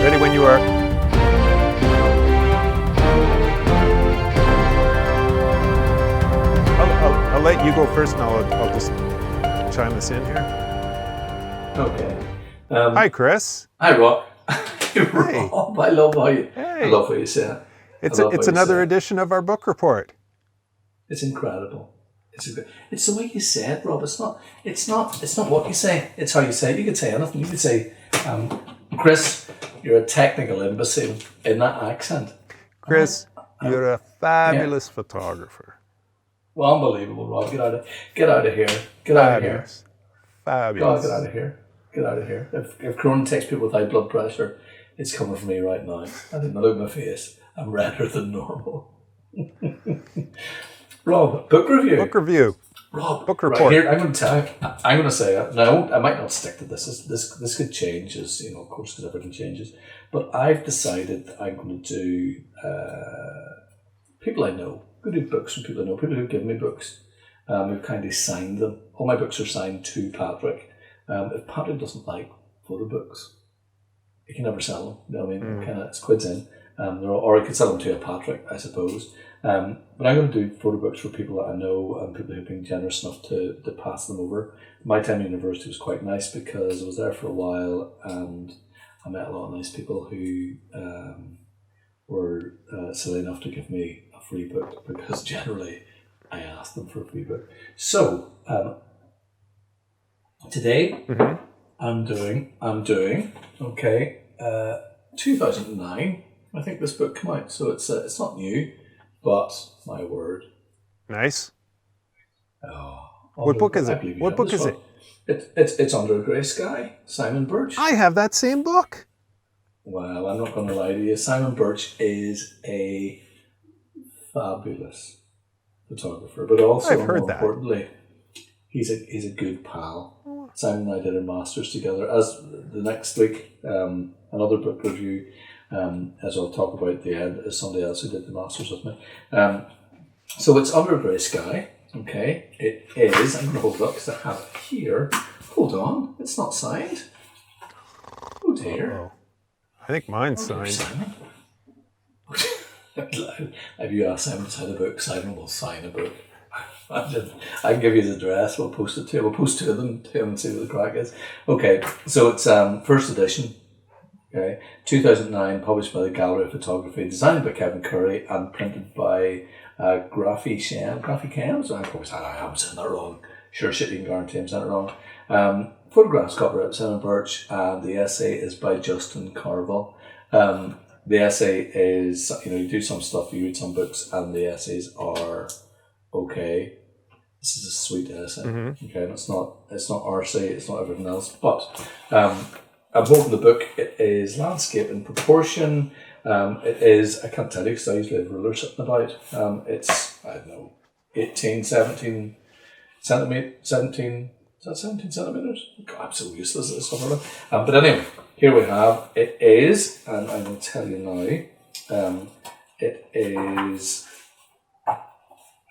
Ready when you are. I'll let you go first, and I'll just chime this in here. Okay. Hi, Chris. Hi, Rob. Hey. Rob, I love what you say it. It's another edition of our book report. It's incredible. It's the way you say it, Rob. It's not what you say. It's how you say it. You could say anything. You could say, Chris, you're a technical imbecile in that accent. Chris, you're a fabulous photographer. Well, unbelievable, Rob. Get out of here. Get out of here. Fabulous. God, get out of here. Get out of here. If Cronin takes people with high blood pressure, it's coming for me right now. I didn't look at my face. I'm redder than normal. Rob, book review. Book review. Rob, book report. Right here, I'm going to tell you. I'm going to say it. No, I might not stick to this. This could change as of course, because everything changes. But I've decided that I'm going to do people I know. I'm going to do books from people I know. People who give me books. Who've kindly signed them. All my books are signed to Patrick. If Patrick doesn't like photo books, he can never sell them. You know what I mean? It's quids in. Or he could sell them to a Patrick, I suppose. But I'm going to do photo books for people that I know and people who've been generous enough to pass them over. My time at university was quite nice because I was there for a while and I met a lot of nice people who were silly enough to give me a free book because generally I asked them for a free book. So today I'm doing 2009. I think this book came out, so it's not new, but my word. Nice. Oh, what book is it? What book is it? It's Under a Grey Sky, Simon Burch. I have that same book. Well, I'm not going to lie to you. Simon Burch is a fabulous photographer, but also I've heard more importantly, he's a good pal. Simon and I did our masters together. As the next week, another book review. As I'll talk about at the end, is somebody else who did the masters with me. So it's Under a Grey Sky. Okay, it is. I'm going to hold it up because I have it here. Hold on, it's not signed. Oh dear. Uh-oh. I think mine's signed. If you ask Simon to sign a book, Simon will sign a book. I can give you his address. We'll post it to him. We'll post two of them to him and see what the crack is. Okay, so it's first edition. Okay, 2009, published by the Gallery of Photography, designed by Kevin Curry and printed by Graphic. So I'm saying that wrong. Sure shit, you can guarantee I'm saying it wrong. Photographs cover by Simon Burch, and the essay is by Justin Carville. The essay is, you do some stuff, you read some books, and the essays are okay. This is a sweet essay. Okay, and it's not RC, it's not everything else, but I'm holding the book. It is landscape in proportion. It is, I can't tell you because I usually have rulers sitting about. It's, I don't know, 18, 17 centimetres. Is that 17 centimetres? God, I'm so useless at this stuff. But anyway, here we have, it is, and I'm going to tell you now, it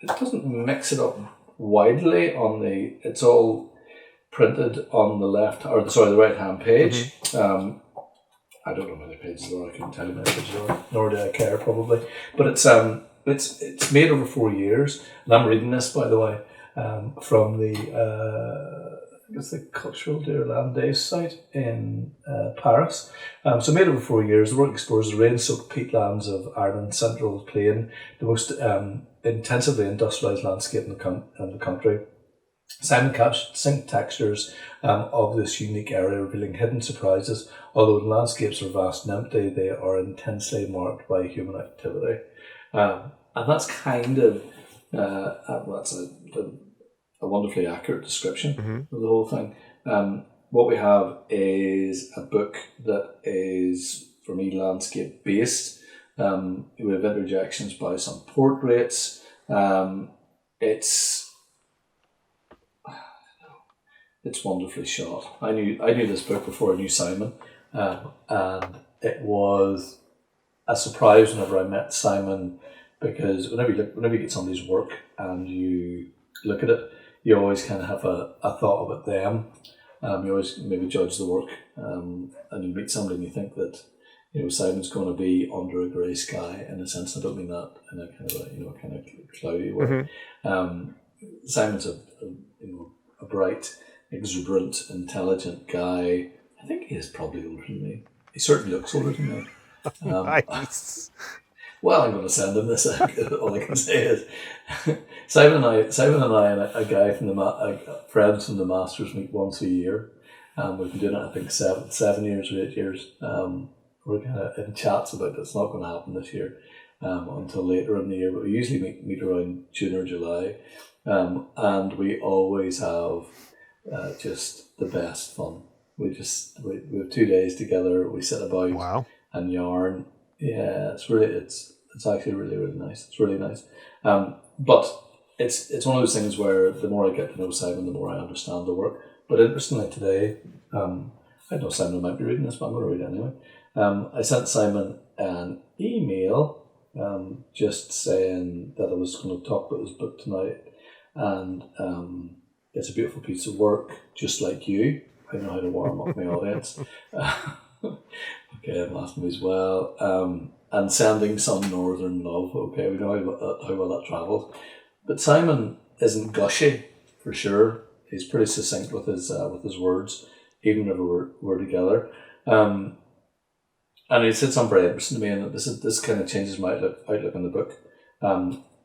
doesn't mix it up widely it's all printed on the right hand page. I don't know how many pages there are, I couldn't tell you how many pages there are, nor do I care probably. But it's made over 4 years, and I'm reading this, by the way, from the I think it's the Cultural Dearland site in Paris. So made over 4 years, the work explores the rain-soaked peatlands of Ireland's Central Plain, the most intensively industrialised landscape in the country. Simon captured distinct textures of this unique area, revealing hidden surprises. Although the landscapes are vast and empty, they are intensely marked by human activity. And that's kind of that's a wonderfully accurate description of the whole thing. What we have is a book that is, for me, landscape based. We have interjections by some portraits. It's wonderfully shot. I knew this book before I knew Simon, and it was a surprise whenever I met Simon, because whenever you get somebody's work and you look at it, you always kind of have a thought about them. You always maybe judge the work, and you meet somebody and you think that Simon's going to be under a grey sky in a sense. I don't mean that in a kind of kind of cloudy way. Simon's a bright, exuberant, intelligent guy. I think he is probably older than me. He certainly looks older than me. Nice. Well, I'm going to send him this. All I can say is Simon and I, and a guy from friends from the Masters meet once a year. We've been doing it, I think, 7 years or 8 years. We're kind of in chats about it. It's not going to happen this year until later in the year, but we usually meet around June or July, and we always have just the best fun. We have 2 days together. We sit about and yarn. Yeah, it's actually really, really nice. It's really nice. But it's one of those things where the more I get to know Simon, the more I understand the work. But interestingly today, I know Simon might be reading this, but I'm going to read it anyway. I sent Simon an email just saying that I was going to talk about his book tonight, and it's a beautiful piece of work, just like you. I know how to warm up my audience. Okay, I'm asking as well. And sending some northern love. Okay, we know how well that travels. But Simon isn't gushy, for sure. He's pretty succinct with his words, even whenever we're together. And he said something very interesting to me, and this kind of changes my outlook on the book.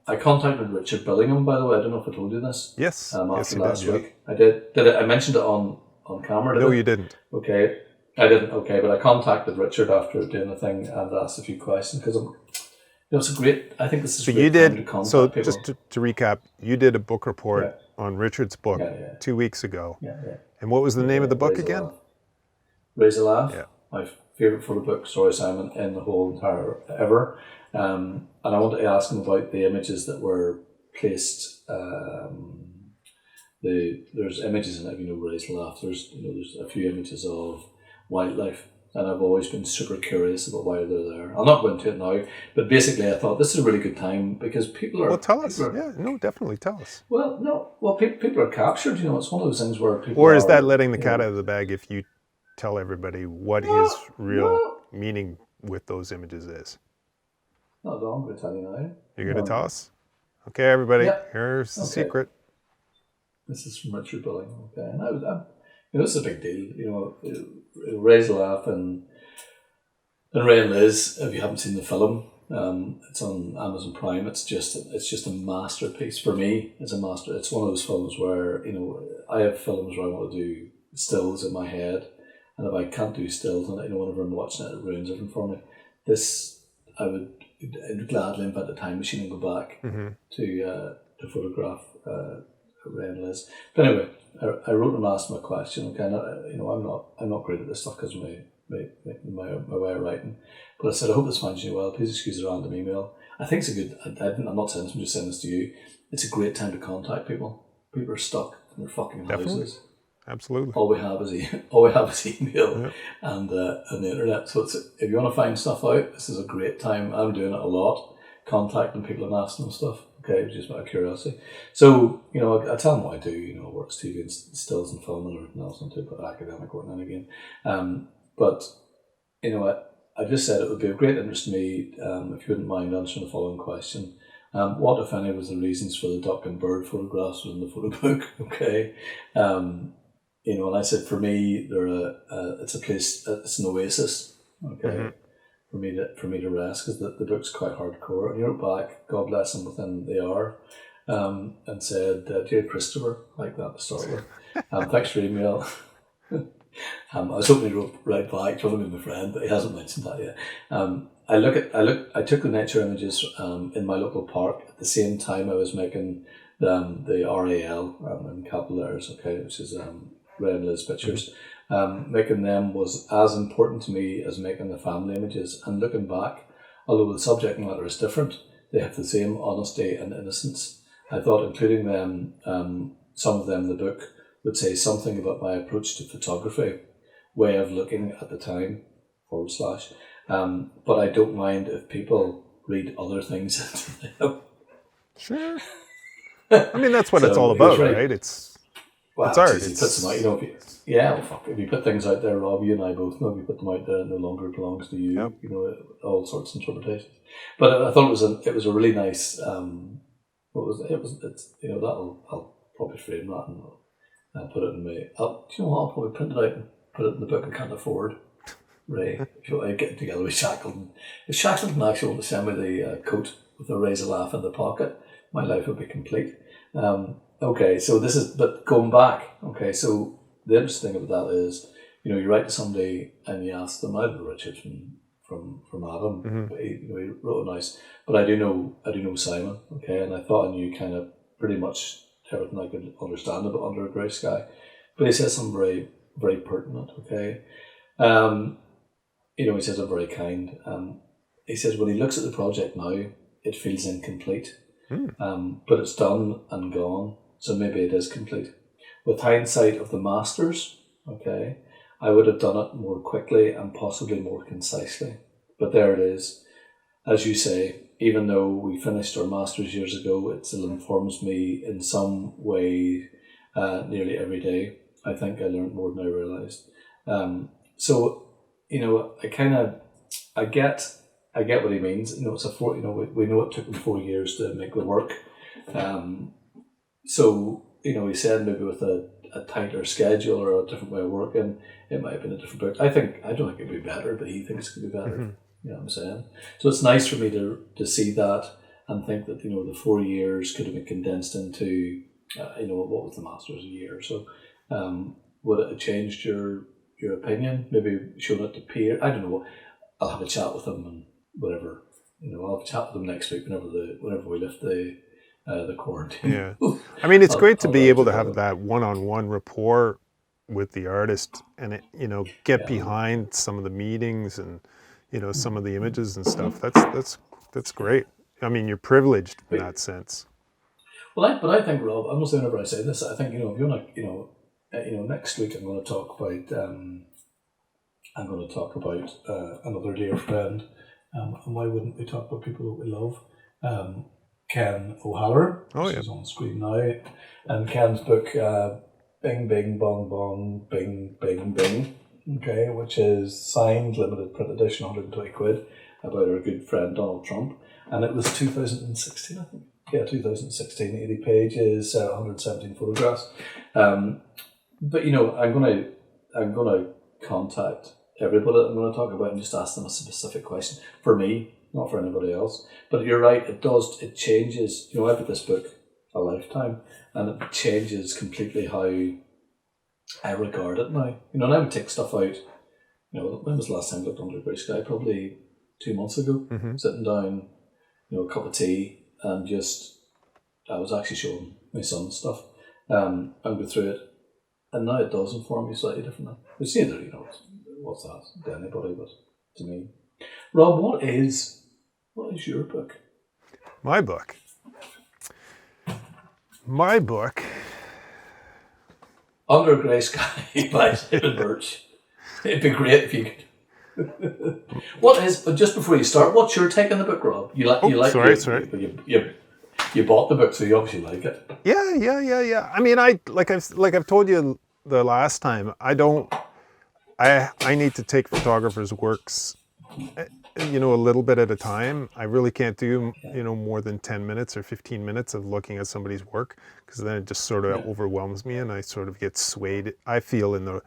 I contacted Richard Billingham, by the way. I don't know if I told you this. Yes. After you last did, week. I did. Did I mentioned it on camera? No, you didn't. Okay. I didn't. Okay, but I contacted Richard after doing the thing and asked a few questions because it's a great. I think this is. So a great you time did. to contact So people. just to recap, you did a book report on Richard's book 2 weeks ago. Yeah. And what was the name of the book again? Raise a Laugh. Yeah. My favourite photo book, Sorry Simon, in the whole entire ever. And I wanted to ask him about the images that were placed. There's images in it, Raise a Laugh. There's a few images of wildlife, and I've always been super curious about why they're there. I'll not go into it now, but basically I thought this is a really good time because people are... Well, tell us. Definitely tell us. People are captured, it's one of those things where people Or is that letting the cat out of the bag if you tell everybody what his real meaning with those images is? No, I'm going to tell you now. You're going to tell us? Okay, everybody, here's the secret. This is from Richard Billingham, okay? And this is a big deal, Raise a Laugh and Ray and Liz. If you haven't seen the film, it's on Amazon Prime. It's just a masterpiece for me. It's one of those films where I have films where I want to do stills in my head, and if I can't do stills, and whenever I'm watching it, it ruins everything for me. I'd gladly invent a time machine and go back to photograph Ray and Liz. But anyway, I wrote and asked him a question. Okay, I'm not great at this stuff because of my way of writing. But I said, I hope this finds you well. Please excuse the random email. I think it's a good. I'm not saying this. I'm just saying this to you. It's a great time to contact people. People are stuck in their fucking houses. Absolutely. All we have is email and the internet. So if you want to find stuff out, this is a great time. I'm doing it a lot, contacting people and asking them stuff. Okay, just out of curiosity. So I tell them what I do. I work TV and stills and film and everything else, and do academic work now and again. But I just said it would be of great interest to me if you wouldn't mind answering the following question. What, if any, was the reasons for the duck and bird photographs within the photo book? Okay. And I said, for me, it's a place, it's an oasis, okay, for me to rest, because the book's quite hardcore. And he wrote back, God bless him, within the hour, and said, Dear Christopher, like that to start with. Thanks for your email. I was hoping he wrote right back, trying to be my friend, but he hasn't mentioned that yet. I took the nature images in my local park at the same time I was making the RAL in capital letters, okay, which is Ray and Liz pictures. Making them was as important to me as making the family images. And looking back, although the subject matter is different, they have the same honesty and innocence. I thought including them, some of them in the book, would say something about my approach to photography, way of looking at the time, / but I don't mind if people read other things into them. Sure. I mean, that's what it's all about, right? It's Well, It's it's art. easy. It puts them out. You know, if you put things out there, Rob, you and I both know, if you put them out there, it no longer belongs to you. Yep. You know, all sorts of interpretations. But I thought it was a really nice. It's I'll probably frame that and I'll put it in my. Do you know what? I'll probably print it out and put it in the book I can't afford. Ray, if you want to get together with Shackleton, if Shackleton actually want to send me the coat with a raise a laugh in the pocket, my life would be complete. Okay, so but going back, okay, so the interesting thing about that is, you write to somebody and you ask them, I don't know Richard from Adam, but he wrote a nice, but I do know Simon, okay, and I thought I knew kind of pretty much everything I could understand about Under a Grey Sky, but he says something very, very pertinent, okay. He says I'm very kind. He says when he looks at the project now, it feels incomplete. But it's done and gone, so maybe it is complete. With hindsight of the masters, okay, I would have done it more quickly and possibly more concisely. But there it is. As you say, even though we finished our masters years ago, it still informs me in some way nearly every day. I think I learned more than I realised. So, I get what he means. It's we know it took him 4 years to make the work. So, he said maybe with a tighter schedule or a different way of working, it might have been a different book. I don't think it'd be better, but he thinks it could be better. Mm-hmm. You know what I'm saying? So it's nice for me to see that and think that, the 4 years could have been condensed into, what was the Masters a year? So, would it have changed your opinion? Maybe showing it to peer? I don't know. I'll have a chat with him and whatever. I'll have a chat with him next week whenever we lift the quarantine. Yeah. I mean, it's great to be able to have that one-on-one rapport with the artist and get behind some of the meetings and some of the images and stuff. That's great. I mean, you're privileged in that sense. Well, but I think, Rob, I'm not saying whenever I say this, I think if you want to, next week I'm going to talk about another dear friend, and why wouldn't we talk about people that we love? Ken O'Halloran, who's on screen now, and Ken's book Bing Bing Bong Bong Bing Bing Bing, okay, which is signed, limited print edition, 120 quid, about our good friend Donald Trump, and it was 2016, I think. Yeah, 2016, 80 pages, 117 photographs. But I'm gonna contact everybody that I'm going to talk about and just ask them a specific question for me, not for anybody else. But you're right, it changes. I've read this book a lifetime, and it changes completely how I regard it now. And I would take stuff out. When was the last time I looked Under a Grey Sky? Probably 2 months ago. Sitting down, a cup of tea, and I was actually showing my son stuff, and go through it. And now it does inform me slightly differently. It's either, what's that to anybody, but to me. Rob, what is your book? My book. Under a Grey Sky by Burch. It'd be great if you could. But just before you start, what's your take on the book, Rob? You like you bought the book, so you obviously like it. Yeah. I mean, I've told you the last time, I need to take photographers' works, a little bit at a time. I really can't do, more than 10 minutes or 15 minutes of looking at somebody's work, because then it just sort of overwhelms me and I sort of get swayed, I feel, in the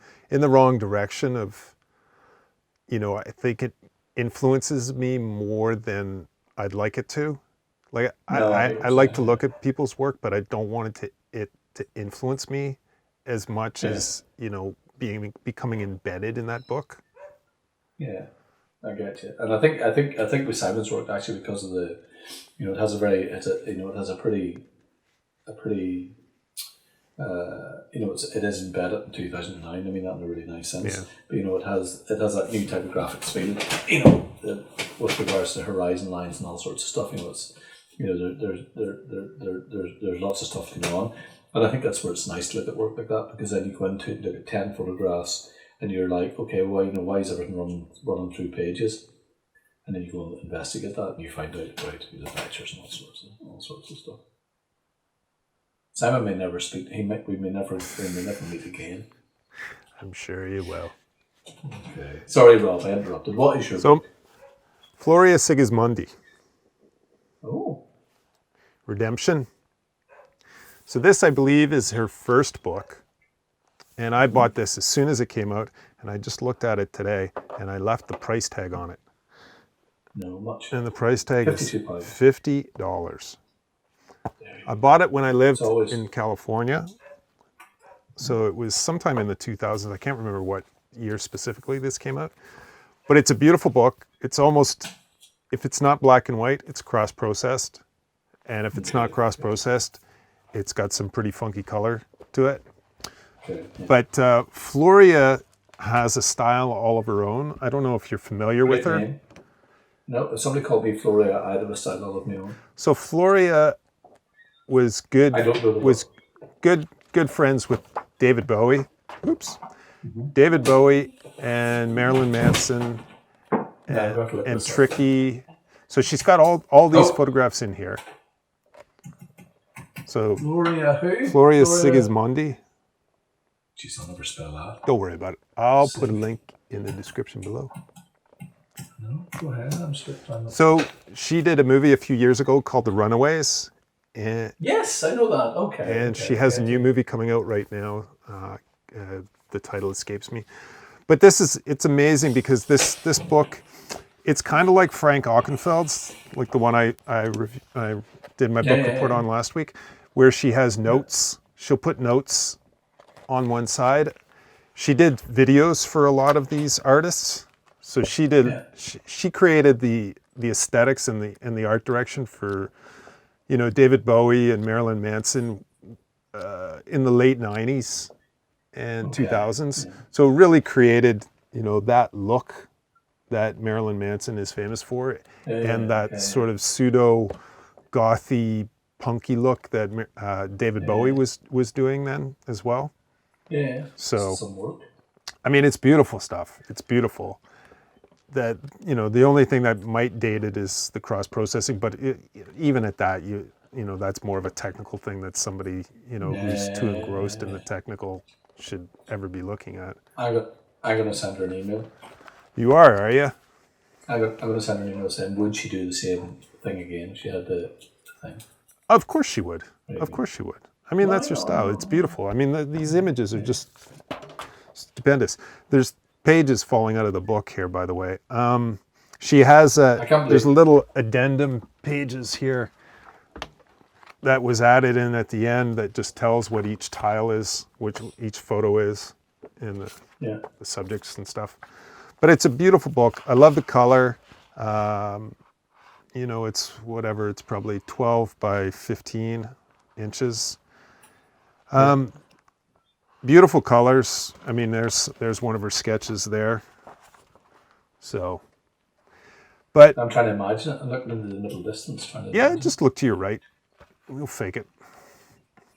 wrong direction of, I think it influences me more than I'd like it to. Like, I like to look at people's work, but I don't want it to influence me as much as, becoming embedded in that book. Yeah, I get you. And I think with Simon's work, actually, because of the, it has a pretty, it is embedded in 2009. I mean that in a really nice sense. Yeah. But it has that new typographics feel. With regards to horizon lines and all sorts of stuff. It's there's lots of stuff going on, and I think that's where it's nice to look at work like that, because then you go into look at 10 photographs and you're like, okay, well, why is everything running through pages? And then you go and investigate that and you find out about the pictures and all sorts of stuff. Simon may never speak. We may never meet again. I'm sure you will. Okay. Sorry, Rob, I interrupted. What is your So, book? Floria Sigismondi, Oh. Redemption. So this, I believe, is her first book. And I bought this as soon as it came out, and I just looked at it today, and I left the price tag on it. No, much. And the price tag is £52. $50. I bought it when I lived always- in California. So it was sometime in the 2000s. I can't remember what year specifically this came out. But it's a beautiful book. It's almost, if it's not black and white, it's cross-processed. And if it's not cross-processed, it's got some pretty funky color to it. Okay. Yeah. But Floria has a style all of her own. I don't know if you're familiar with Great her. name. No, if somebody called me Floria, I'd have a style all of my own. So Floria was good. I don't know the was good friends with David Bowie. Oops. David Bowie and Marilyn Manson and Tricky. So she's got all these photographs in here. So Floria who? Floria Sigismondi. Jeez, I'll never spell that. Don't worry about it. I'll put a link in the description below. No, go ahead. I'm just So she did a movie a few years ago called The Runaways. And Yes, I know that. Okay. she has a new movie coming out right now. The title escapes me. But it's amazing because this book, it's kind of like Frank Ockenfeld's, like the one I did my book report on last week, where she has notes. She'll put notes on one side. She did videos for a lot of these artists. So she created the aesthetics and the art direction for, David Bowie and Marilyn Manson in the late 90s and 2000s. So really created, that look that Marilyn Manson is famous for, and that sort of pseudo gothy punky look that David Bowie was doing then as well. Yeah. So Some work. I mean, it's beautiful stuff. It's beautiful. That, the only thing that might date it is the cross processing, but even at that, that's more of a technical thing that somebody, who's too engrossed in the technical should ever be looking at. I'm going to send her an email. You are you? I'm going to send her an email saying, would she do the same thing again if she had the thing? Of course she would. Of course she would. I mean, that's her style. It's beautiful. I mean, these images are just stupendous. There's pages falling out of the book here, by the way. She has there's little addendum pages here that was added in at the end that just tells what each tile is, which each photo is, and the subjects and stuff. But it's a beautiful book. I love the color. It's whatever. It's probably 12 by 15 inches. Beautiful colors. I mean, there's one of her sketches there. So, but I'm trying to imagine it. I'm looking into the middle distance. Just look to your right. We'll fake it.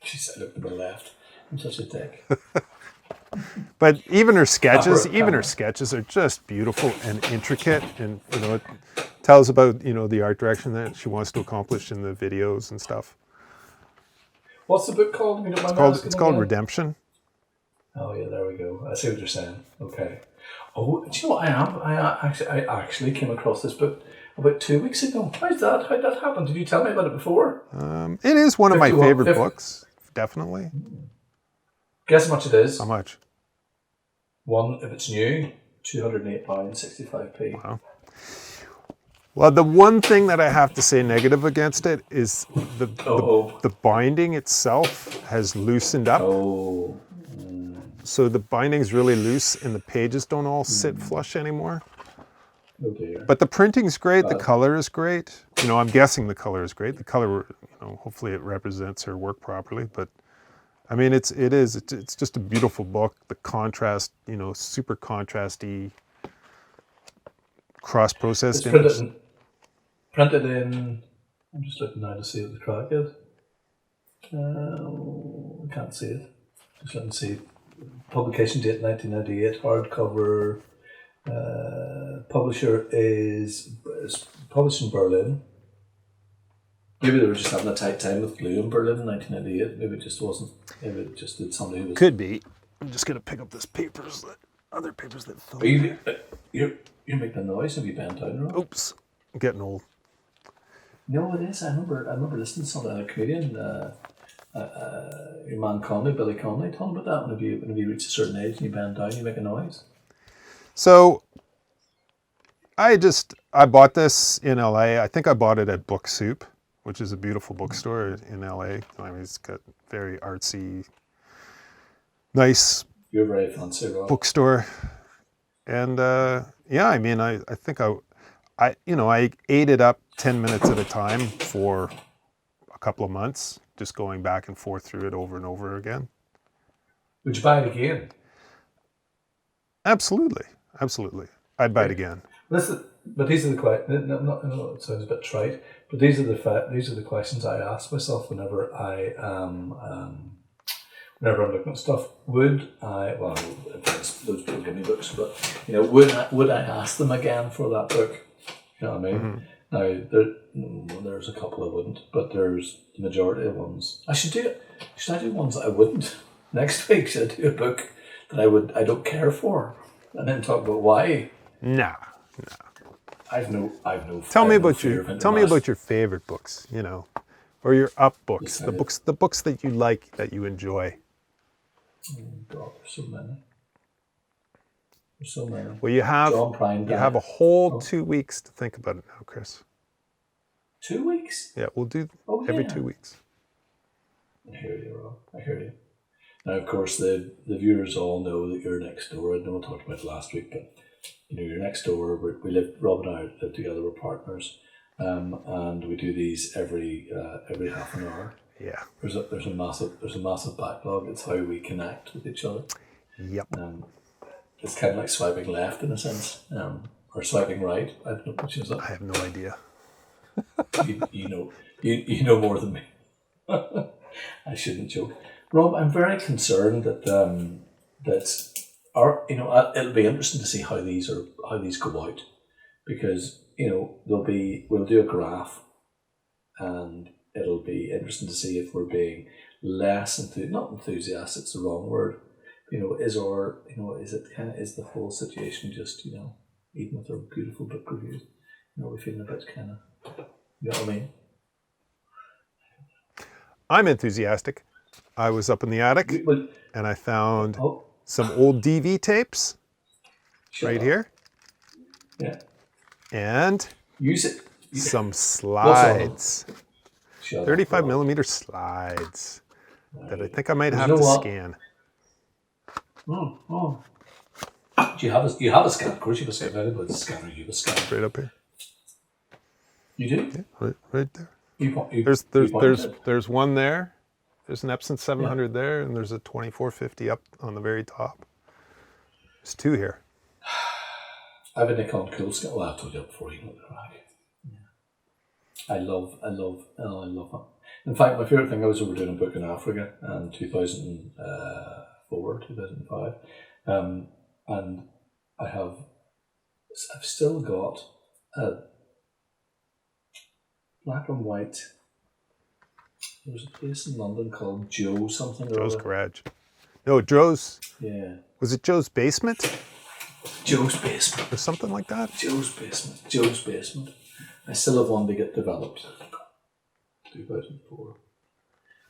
Jeez, I looked to the left. I'm such a dick. But even her sketches are just beautiful and intricate, and it tells about the art direction that she wants to accomplish in the videos and stuff. What's the book called? If you don't mind It's called Redemption. Oh yeah, there we go. I see what you're saying. Okay. Oh, do you know what I actually came across this book about 2 weeks ago. How'd that happen? Did you tell me about it before? It is one of my favorite books, definitely. Guess how much it is? How much? One, if it's new, £208.65p. Wow. Well, the one thing that I have to say negative against it is the binding itself has loosened up. Oh. So the binding's really loose and the pages don't all sit flush anymore. Oh dear. But the printing's great, the color is great. I'm guessing the color is great. The color, hopefully it represents her work properly. But I mean, it's just a beautiful book. The contrast, super contrasty, cross-processed It's printed in. I'm just looking now to see what the crack is. I can't see it. Just let me see. Publication date 1998. Hardcover. Publisher is published in Berlin. Maybe they were just having a tight time with glue in Berlin in 1998. Maybe it just wasn't. Maybe it just did somebody who was. Could be. I'm just gonna pick up this other papers that fell. Are you're making a noise. Have you bent down, Rob? Oops, I'm getting old. No, it is. I remember listening to something, a comedian, your man Conley, Billy Conley, talking about that. When you reach a certain age and you bend down, you make a noise. So I bought this in LA. I think I bought it at Book Soup, which is a beautiful bookstore in LA. I mean, it's got very artsy, nice You're very fancy, Rob. bookstore. And yeah, I mean, I think I ate it up 10 minutes at a time for a couple of months, just going back and forth through it over and over again. Would you buy it again? Absolutely. I'd buy it again. But these are the questions. No, it sounds a bit trite. But these are the questions I ask myself whenever whenever I'm looking at stuff. Would I? Well, loads of people give me books, but would I ask them again for that book? You know what I mean? Mm-hmm. Now there's a couple I wouldn't, but there's the majority of ones I should do it. Should I do ones that I wouldn't? Next week, should I do a book that I don't care for, and then talk about why? Nah. I've no. Tell me about your favorite books, or your up books, the books that you like, that you enjoy. Oh God, there's so many. Well, you have a whole 2 weeks to think about it now, Chris. 2 weeks? Yeah, we'll do every 2 weeks. I hear you, Rob. I hear you. Now, of course, the viewers all know that you're next door. I know we talked about it last week, but you're next door. Rob and I live together. We're partners, and we do these every half an hour. Yeah. There's a massive backlog. It's how we connect with each other. Yep. It's kind of like swiping left in a sense, or swiping right. I don't know which is that. I have no idea. You know more than me. I shouldn't joke, Rob. I'm very concerned that it'll be interesting to see how these go out, because we'll do a graph, and it'll be interesting to see if we're being less not enthusiastic. It's the wrong word. Is the whole situation just even with our beautiful book reviews, we're feeling a bit kind of, you know what I mean? I'm enthusiastic. I was up in the attic and I found some old DV tapes right here. Yeah. And use it. Some slides. 35 millimeter slides that I think I might have to scan. Oh. Do you have a scan? Of course you have a scan. Anybody's a scanner, you have a scan. Right up here. You do? Yeah, right there. There's There's one there. There's an Epson 700 there, and there's a 2450 up on the very top. There's two here. I have a Nikon Cool Scan. Well, I've told you before. You know the crack. Yeah. I love it. In fact, my favourite thing, I was over doing a book in Africa in 2004, 2005, and I've still got a black and white. There was a place in London called Joe something. Joe's Garage. No, Joe's. Yeah. Was it Joe's Basement? Joe's Basement. Or something like that? Joe's Basement. I still have one to get developed. 2004.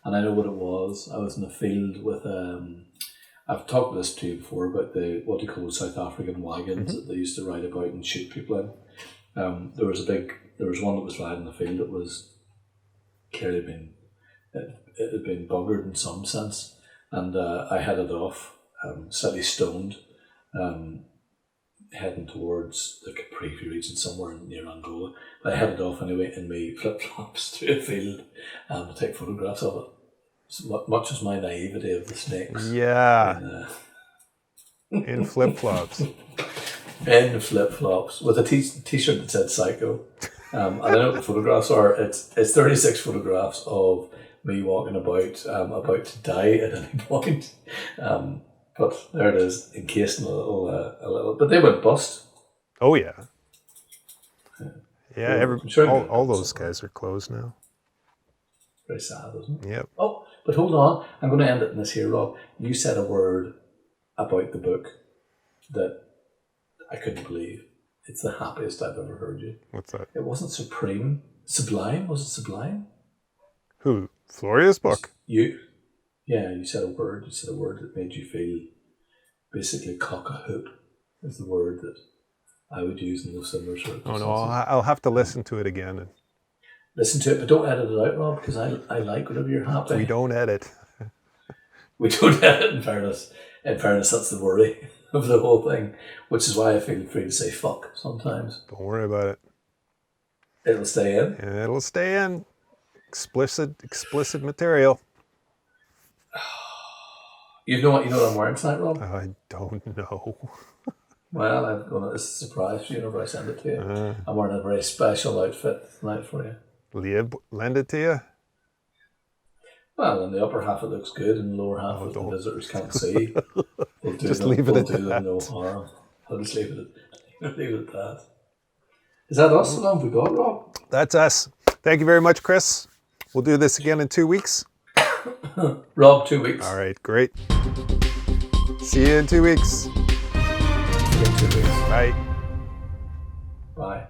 And I know what it was. I was in the field with I've talked this to you before about what they call South African wagons that they used to ride about and shoot people in. There was one that was lying in the field that was clearly it had been buggered in some sense, and I headed off, slightly stoned, heading towards the Caprivi region somewhere near Angola. I headed off anyway in my flip-flops through a field to take photographs of it. Much as my naivety of the snakes. Yeah. In flip-flops. In flip-flops with a t-shirt that said Psycho. And I know what the photographs are. It's 36 photographs of me walking about to die at any point. But there it is, encased in a little. But they went bust. Oh yeah. Yeah, sure all those guys are closed now. Very sad, isn't it? Yep. Oh, but hold on. I'm going to end it in this here, Rob. You said a word about the book that I couldn't believe. It's the happiest I've ever heard you. What's that? It wasn't supreme. Sublime? Was it sublime? Who? Floria's book? You? Yeah, you said a word. You said a word that made you feel basically cock-a-hoop is the word that I would use in those similar circumstances. Oh no, I'll have to listen to it again. Listen to it, but don't edit it out, Rob, because I like whenever you're happy. We don't edit. We don't edit, in fairness. In fairness, that's the worry of the whole thing, which is why I feel free to say fuck sometimes. Don't worry about it. It'll stay in. And it'll stay in. Explicit material. You know what I'm wearing tonight, Rob? I don't know. Well, I'm gonna. It's a surprise for you whenever I send it to you. I'm wearing a very special outfit tonight for you. Leah lend it to you? Well, in the upper half it looks good, and the lower half the visitors can't see. We'll Just leave it at do them that. no harm. I'll just leave it at that. Is that us? How long have we got, Rob? That's us. Thank you very much, Chris. We'll do this again in 2 weeks. Rob, 2 weeks. All right, great. See you in 2 weeks. See you in 2 weeks. Bye. Bye.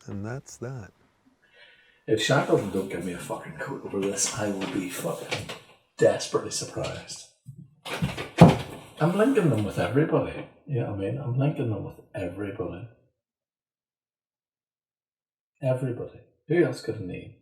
And that's that. If Shackleton don't give me a fucking coat over this, I will be fucking desperately surprised. I'm linking them with everybody. You know what I mean? I'm linking them with everybody. Everybody. Who else could I name?